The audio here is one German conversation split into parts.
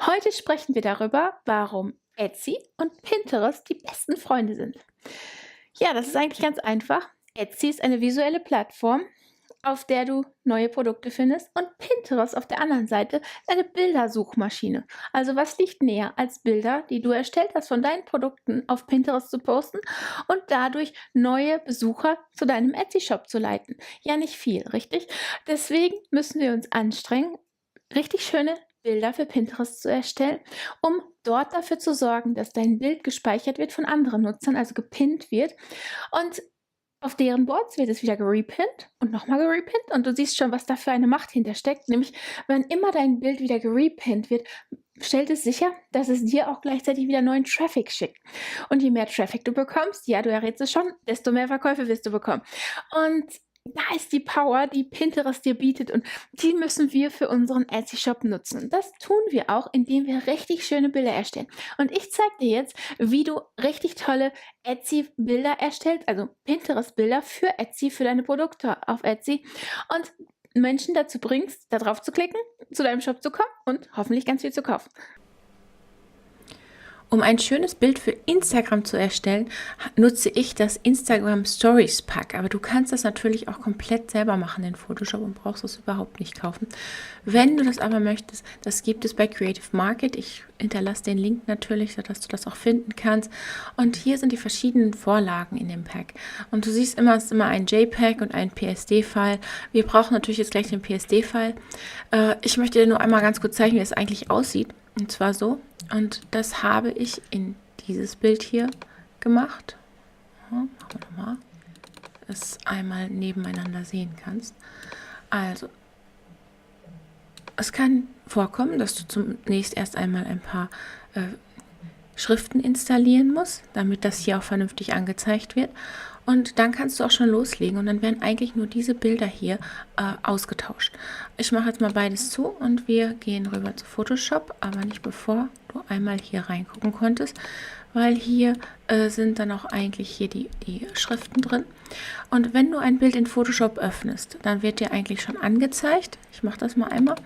Heute sprechen wir darüber, warum Etsy und Pinterest die besten Freunde sind. Ja, das ist eigentlich ganz einfach. Etsy ist eine visuelle Plattform, auf der du neue Produkte findest, und Pinterest auf der anderen Seite ist eine Bildersuchmaschine. Also was liegt näher, als Bilder, die du erstellt hast, von deinen Produkten auf Pinterest zu posten und dadurch neue Besucher zu deinem Etsy-Shop zu leiten? Ja, nicht viel, richtig? Deswegen müssen wir uns anstrengen, richtig schöne Bilder für Pinterest zu erstellen, um dort dafür zu sorgen, dass dein Bild gespeichert wird von anderen Nutzern, also gepinnt wird, und auf deren Boards wird es wieder gerepinnt und nochmal gerepinnt, und du siehst schon, was da für eine Macht hintersteckt. Nämlich, wenn immer dein Bild wieder gerepinnt wird, stellt es sicher, dass es dir auch gleichzeitig wieder neuen Traffic schickt. Und je mehr Traffic du bekommst, ja, du errätst es schon, desto mehr Verkäufe wirst du bekommen. Und da ist die Power, die Pinterest dir bietet, und die müssen wir für unseren Etsy-Shop nutzen. Das tun wir auch, indem wir richtig schöne Bilder erstellen. Und ich zeige dir jetzt, wie du richtig tolle Etsy-Bilder erstellst, also Pinterest-Bilder für Etsy, für deine Produkte auf Etsy, und Menschen dazu bringst, da drauf zu klicken, zu deinem Shop zu kommen und hoffentlich ganz viel zu kaufen. Um ein schönes Bild für Instagram zu erstellen, nutze ich das Instagram Stories Pack. Aber du kannst das natürlich auch komplett selber machen in Photoshop und brauchst es überhaupt nicht kaufen. Wenn du das aber möchtest, das gibt es bei Creative Market. Ich hinterlasse den Link natürlich, sodass du das auch finden kannst. Und hier sind die verschiedenen Vorlagen in dem Pack. Und du siehst immer, es ist immer ein JPEG und ein PSD-File. Wir brauchen natürlich jetzt gleich den PSD-File. Ich möchte dir nur einmal ganz kurz zeigen, wie es eigentlich aussieht. Und zwar so. Und das habe ich in dieses Bild hier gemacht. Ja, machen wir doch mal, dass du einmal nebeneinander sehen kannst. Also, es kann vorkommen, dass du zunächst erst einmal ein paar Schriften installieren musst, damit das hier auch vernünftig angezeigt wird. Und dann kannst du auch schon loslegen, und dann werden eigentlich nur diese Bilder hier ausgetauscht. Ich mache jetzt mal beides zu und wir gehen rüber zu Photoshop, aber nicht bevor du einmal hier reingucken konntest, weil hier sind dann auch eigentlich hier die Schriften drin. Und wenn du ein Bild in Photoshop öffnest, dann wird dir eigentlich schon angezeigt, ich mache das mal einmal,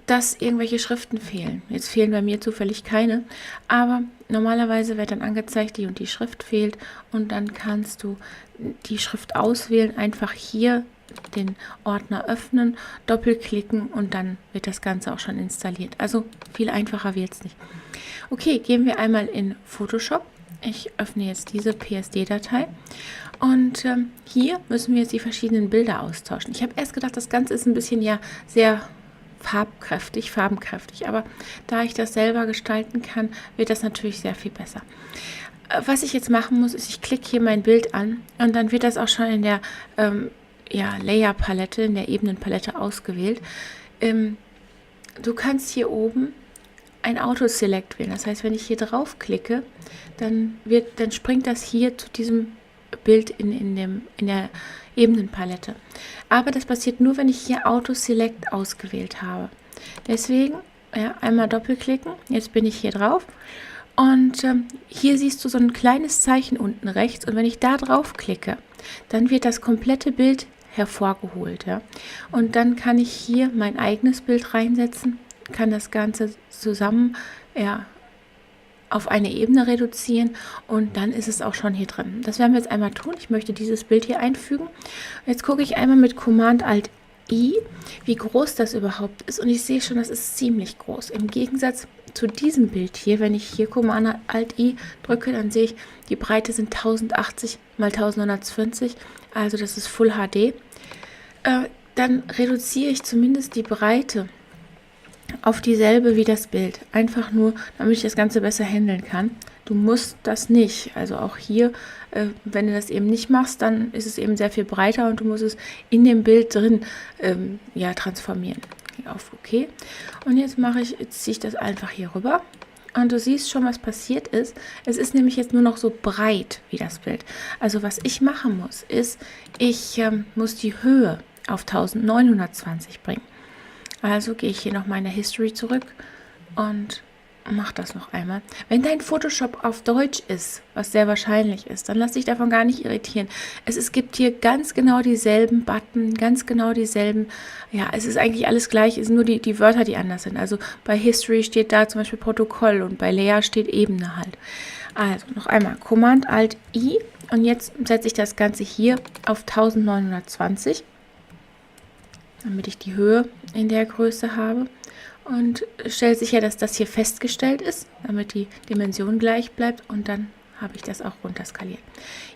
dass irgendwelche Schriften fehlen. Jetzt fehlen bei mir zufällig keine, aber normalerweise wird dann angezeigt, die und die Schrift fehlt, und dann kannst du die Schrift auswählen, einfach hier den Ordner öffnen, doppelklicken, und dann wird das Ganze auch schon installiert. Also viel einfacher wird es nicht. Okay, gehen wir einmal in Photoshop. Ich öffne jetzt diese PSD-Datei. Und hier müssen wir jetzt die verschiedenen Bilder austauschen. Ich habe erst gedacht, das Ganze ist ein bisschen ja sehr farbenkräftig, aber da ich das selber gestalten kann, wird das natürlich sehr viel besser. Was ich jetzt machen muss, ist, ich klicke hier mein Bild an, und dann wird das auch schon in der Layer-Palette, in der Ebenenpalette ausgewählt. Du kannst hier oben ein Auto-Select wählen. Das heißt, wenn ich hier drauf klicke, dann springt das hier zu diesem Bild in der Ebenenpalette. Aber das passiert nur, wenn ich hier Auto-Select ausgewählt habe. Deswegen einmal doppelklicken. Jetzt bin ich hier drauf. Und hier siehst du so ein kleines Zeichen unten rechts. Und wenn ich da drauf klicke, dann wird das komplette Bild hervorgeholt. Ja? Und dann kann ich hier mein eigenes Bild reinsetzen, kann das Ganze zusammen auf eine Ebene reduzieren, und dann ist es auch schon hier drin. Das werden wir jetzt einmal tun. Ich möchte dieses Bild hier einfügen. Jetzt gucke ich einmal mit Command-Alt-I, wie groß das überhaupt ist, und ich sehe schon, das ist ziemlich groß. Im Gegensatz zu diesem Bild hier, wenn ich hier Command-Alt-I drücke, dann sehe ich, die Breite sind 1080 x 1920, also das ist Full HD. Dann reduziere ich zumindest die Breite auf dieselbe wie das Bild. Einfach nur, damit ich das Ganze besser handeln kann. Du musst das nicht. Also auch hier, wenn du das eben nicht machst, dann ist es eben sehr viel breiter, und du musst es in dem Bild drin transformieren. Auf OK. Und jetzt ziehe ich das einfach hier rüber. Und du siehst schon, was passiert ist. Es ist nämlich jetzt nur noch so breit wie das Bild. Also was ich machen muss, ist, ich muss die Höhe auf 1920 bringen. Also gehe ich hier nochmal in der History zurück und mach das noch einmal. Wenn dein Photoshop auf Deutsch ist, was sehr wahrscheinlich ist, dann lass dich davon gar nicht irritieren. Es gibt hier ganz genau dieselben Button, ganz genau dieselben, ja, es ist eigentlich alles gleich, es sind nur die Wörter, die anders sind. Also bei History steht da zum Beispiel Protokoll und bei Layer steht Ebene halt. Also noch einmal Command-Alt-I und jetzt setze ich das Ganze hier auf 1920, damit ich die Höhe in der Größe habe. Und stelle sicher, dass das hier festgestellt ist, damit die Dimension gleich bleibt und dann habe ich das auch runterskaliert.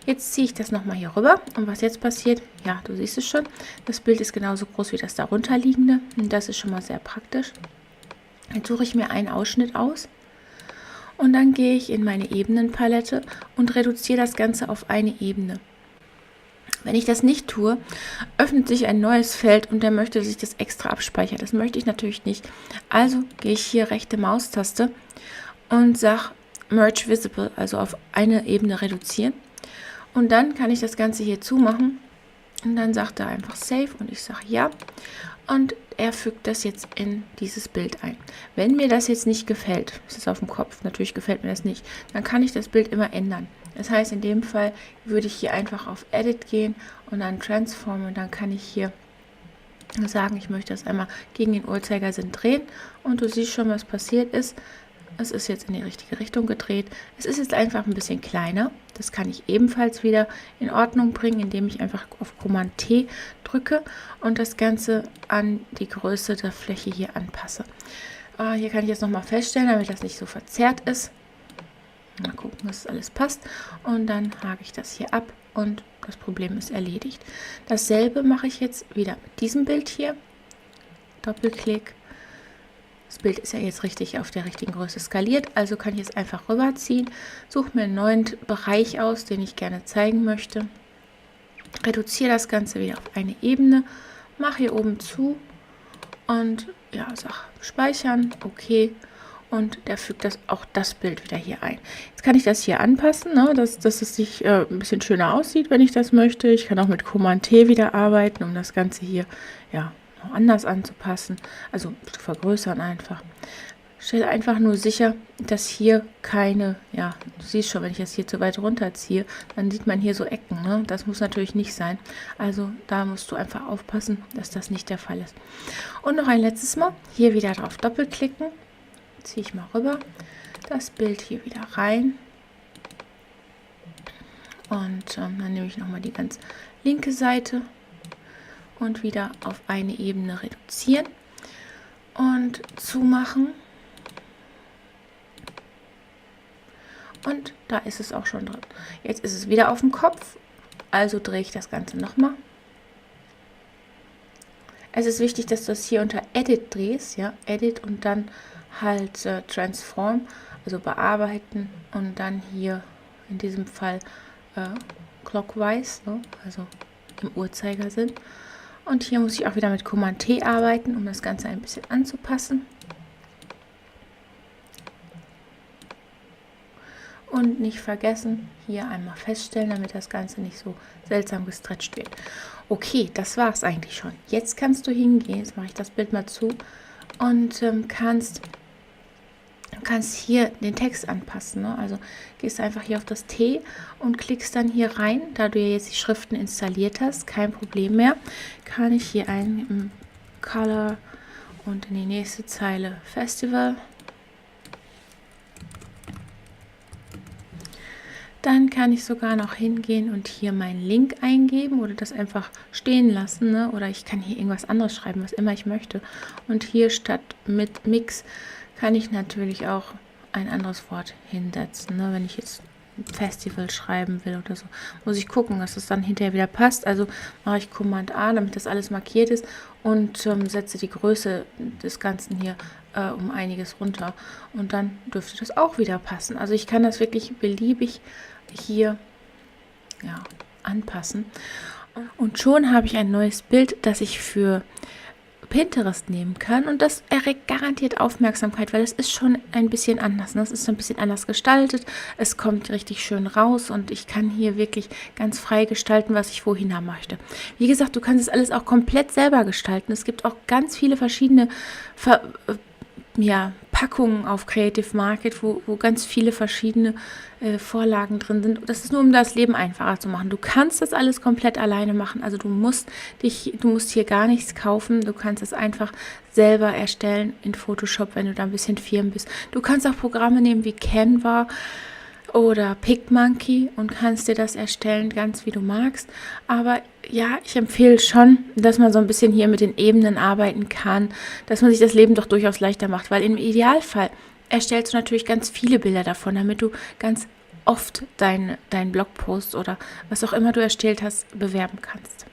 Jetzt ziehe ich das nochmal hier rüber und was jetzt passiert, ja, du siehst es schon, das Bild ist genauso groß wie das darunter liegende und das ist schon mal sehr praktisch. Jetzt suche ich mir einen Ausschnitt aus und dann gehe ich in meine Ebenenpalette und reduziere das Ganze auf eine Ebene. Wenn ich das nicht tue, öffnet sich ein neues Feld und der möchte, dass ich das extra abspeichere. Das möchte ich natürlich nicht. Also gehe ich hier rechte Maustaste und sage Merge Visible, also auf eine Ebene reduzieren. Und dann kann ich das Ganze hier zumachen und dann sagt er einfach Save und ich sage ja. Und er fügt das jetzt in dieses Bild ein. Wenn mir das jetzt nicht gefällt, ist es auf dem Kopf, natürlich gefällt mir das nicht, dann kann ich das Bild immer ändern. Das heißt, in dem Fall würde ich hier einfach auf Edit gehen und dann Transform und dann kann ich hier sagen, ich möchte das einmal gegen den Uhrzeigersinn drehen und du siehst schon, was passiert ist. Es ist jetzt in die richtige Richtung gedreht. Es ist jetzt einfach ein bisschen kleiner. Das kann ich ebenfalls wieder in Ordnung bringen, indem ich einfach auf Command T drücke und das Ganze an die Größe der Fläche hier anpasse. Hier kann ich jetzt nochmal feststellen, damit das nicht so verzerrt ist. Mal gucken, dass alles passt. Und dann hake ich das hier ab und das Problem ist erledigt. Dasselbe mache ich jetzt wieder mit diesem Bild hier. Doppelklick. Das Bild ist ja jetzt richtig auf der richtigen Größe skaliert, also kann ich jetzt einfach rüberziehen, suche mir einen neuen Bereich aus, den ich gerne zeigen möchte, reduziere das Ganze wieder auf eine Ebene, mache hier oben zu und ja, sage speichern, okay, und der fügt auch das Bild wieder hier ein. Jetzt kann ich das hier anpassen, ne, dass es sich ein bisschen schöner aussieht, wenn ich das möchte. Ich kann auch mit Command T wieder arbeiten, um das Ganze hier ja anders anzupassen, also zu vergrößern einfach. Stelle einfach nur sicher, dass hier keine, ja, du siehst schon, wenn ich das hier zu weit runterziehe, dann sieht man hier so Ecken, ne? Das muss natürlich nicht sein. Also da musst du einfach aufpassen, dass das nicht der Fall ist. Und noch ein letztes Mal, hier wieder drauf doppelklicken, ziehe ich mal rüber, das Bild hier wieder rein und dann nehme ich nochmal die ganz linke Seite und wieder auf eine Ebene reduzieren und zumachen. Und da ist es auch schon drin. Jetzt ist es wieder auf dem Kopf, also drehe ich das Ganze nochmal. Es ist wichtig, dass du das hier unter Edit drehst, ja, Edit und dann halt Transform, also bearbeiten und dann hier in diesem Fall Clockwise, ne, also im Uhrzeigersinn. Und hier muss ich auch wieder mit Command T arbeiten, um das Ganze ein bisschen anzupassen. Und nicht vergessen, hier einmal feststellen, damit das Ganze nicht so seltsam gestretcht wird. Okay, das war es eigentlich schon. Jetzt kannst du hingehen, jetzt mache ich das Bild mal zu und kannst hier den Text anpassen. Ne? Also gehst einfach hier auf das T und klickst dann hier rein. Da du ja jetzt die Schriften installiert hast, kein Problem mehr, kann ich hier ein Color und in die nächste Zeile Festival. Dann kann ich sogar noch hingehen und hier meinen Link eingeben oder das einfach stehen lassen. Ne? Oder ich kann hier irgendwas anderes schreiben, was immer ich möchte. Und hier statt mit Mix kann ich natürlich auch ein anderes Wort hinsetzen. Ne? Wenn ich jetzt Festival schreiben will oder so, muss ich gucken, dass das dann hinterher wieder passt. Also mache ich Command A, damit das alles markiert ist und setze die Größe des Ganzen hier um einiges runter. Und dann dürfte das auch wieder passen. Also ich kann das wirklich beliebig hier ja, anpassen. Und schon habe ich ein neues Bild, das ich für Pinterest nehmen kann und das erregt garantiert Aufmerksamkeit, weil es ist schon ein bisschen anders. Ne? Es ist ein bisschen anders gestaltet, es kommt richtig schön raus und ich kann hier wirklich ganz frei gestalten, was ich wohin haben möchte. Wie gesagt, du kannst es alles auch komplett selber gestalten. Es gibt auch ganz viele verschiedene Packungen auf Creative Market, wo ganz viele verschiedene Vorlagen drin sind. Das ist nur, um das Leben einfacher zu machen. Du kannst das alles komplett alleine machen. Also du musst hier gar nichts kaufen. Du kannst es einfach selber erstellen in Photoshop, wenn du da ein bisschen firm bist. Du kannst auch Programme nehmen wie Canva oder PicMonkey und kannst dir das erstellen, ganz wie du magst. Aber ja, ich empfehle schon, dass man so ein bisschen hier mit den Ebenen arbeiten kann, dass man sich das Leben doch durchaus leichter macht, weil im Idealfall erstellst du natürlich ganz viele Bilder davon, damit du ganz oft deinen Blogpost oder was auch immer du erstellt hast, bewerben kannst.